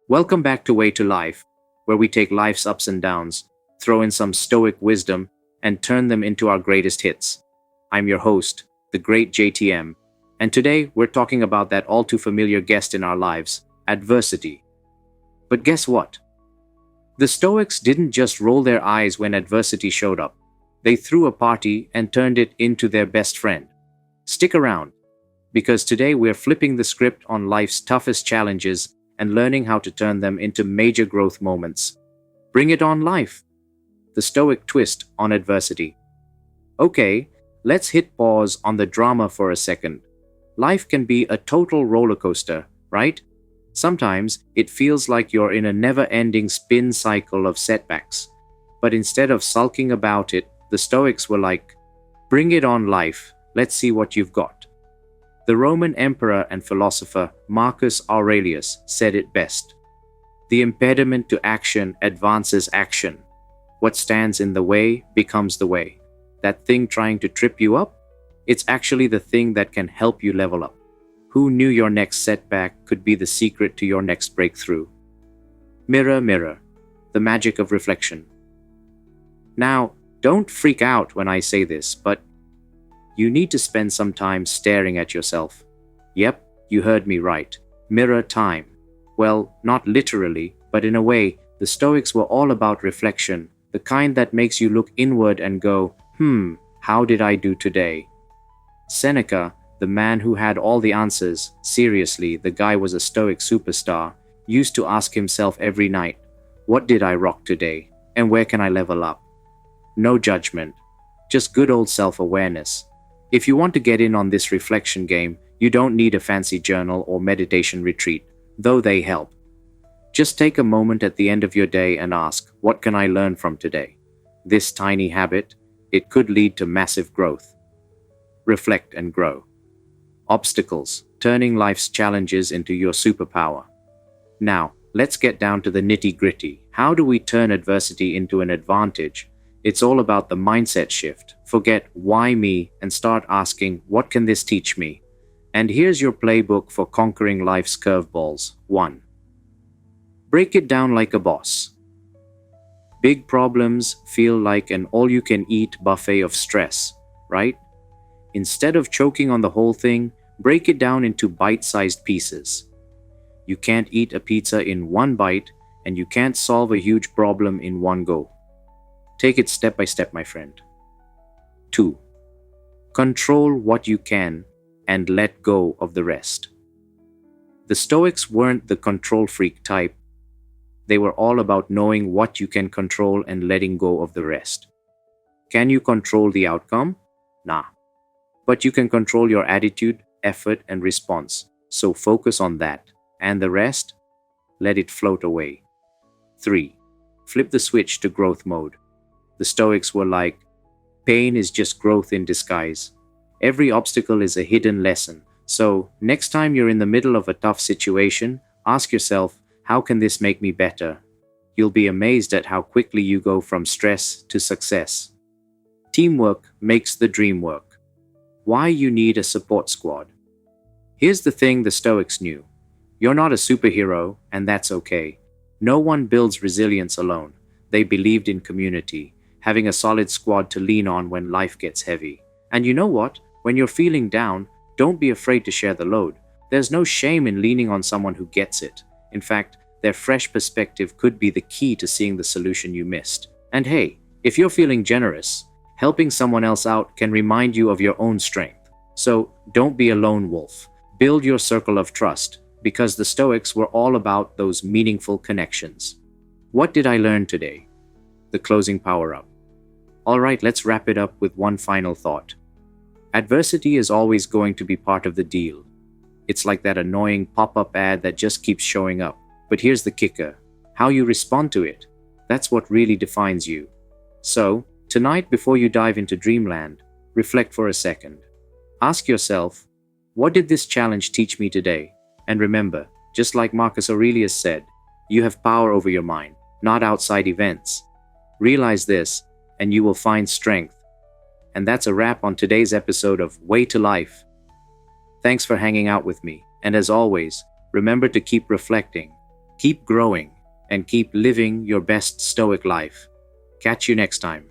Welcome back to Way to Life, where we take life's ups and downs, throw in some stoic wisdom, and turn them into our greatest hits. I'm your host, the great JTM, and today we're talking about that all too familiar guest in our lives, adversity. But guess what? The Stoics didn't just roll their eyes when adversity showed up. They threw a party and turned it into their best friend. Stick around, because today we're flipping the script on life's toughest challenges and learning how to turn them into major growth moments. Bring it on, life! The Stoic twist on adversity. Okay, let's hit pause on the drama for a second. Life can be a total roller coaster, right? Sometimes it feels like you're in a never-ending spin cycle of setbacks. But instead of sulking about it, the Stoics were like, bring it on, life, let's see what you've got. The Roman emperor and philosopher Marcus Aurelius said it best. The impediment to action advances action. What stands in the way becomes the way. That thing trying to trip you up? It's actually the thing that can help you level up. Who knew your next setback could be the secret to your next breakthrough? Mirror, mirror, the magic of reflection. Now, don't freak out when I say this, but you need to spend some time staring at yourself. Yep, you heard me right. Mirror time. Well, not literally, but in a way, the Stoics were all about reflection, the kind that makes you look inward and go, how did I do today? Seneca, the man who had all the answers, seriously, the guy was a Stoic superstar, used to ask himself every night, what did I rock today, and where can I level up? No judgment, just good old self-awareness. If you want to get in on this reflection game, you don't need a fancy journal or meditation retreat, though they help. Just take a moment at the end of your day and ask, what can I learn from today? This tiny habit, it could lead to massive growth. Reflect and grow. Obstacles, turning life's challenges into your superpower. Now, let's get down to the nitty-gritty. How do we turn adversity into an advantage? It's all about the mindset shift. Forget why me and start asking, what can this teach me? And here's your playbook for conquering life's curveballs. 1. Break it down like a boss. Big problems feel like an all-you-can-eat buffet of stress, right? Instead of choking on the whole thing, break it down into bite-sized pieces. You can't eat a pizza in one bite, and you can't solve a huge problem in one go. Take it step by step, my friend. 2. Control what you can and let go of the rest. The Stoics weren't the control freak type. They were all about knowing what you can control and letting go of the rest. Can you control the outcome? Nah. But you can control your attitude, effort, and response. So focus on that. And the rest? Let it float away. 3. Flip the switch to growth mode. The Stoics were like, pain is just growth in disguise. Every obstacle is a hidden lesson. So, next time you're in the middle of a tough situation, ask yourself, how can this make me better? You'll be amazed at how quickly you go from stress to success. Teamwork makes the dream work. Why you need a support squad. Here's the thing the Stoics knew. You're not a superhero, and that's okay. No one builds resilience alone. They believed in community, having a solid squad to lean on when life gets heavy. And you know what? When you're feeling down, don't be afraid to share the load. There's no shame in leaning on someone who gets it. In fact, their fresh perspective could be the key to seeing the solution you missed. And hey, if you're feeling generous, helping someone else out can remind you of your own strength. So don't be a lone wolf. Build your circle of trust, because the Stoics were all about those meaningful connections. What did I learn today? The closing power-up. All right, let's wrap it up with one final thought. Adversity is always going to be part of the deal. It's like that annoying pop-up ad that just keeps showing up. But here's the kicker. How you respond to it. That's what really defines you. So, tonight before you dive into dreamland, reflect for a second. Ask yourself, what did this challenge teach me today? And remember, just like Marcus Aurelius said, you have power over your mind, not outside events. Realize this, and you will find strength. And that's a wrap on today's episode of Way to Life. Thanks for hanging out with me, and as always, remember to keep reflecting. Keep growing and keep living your best Stoic life. Catch you next time.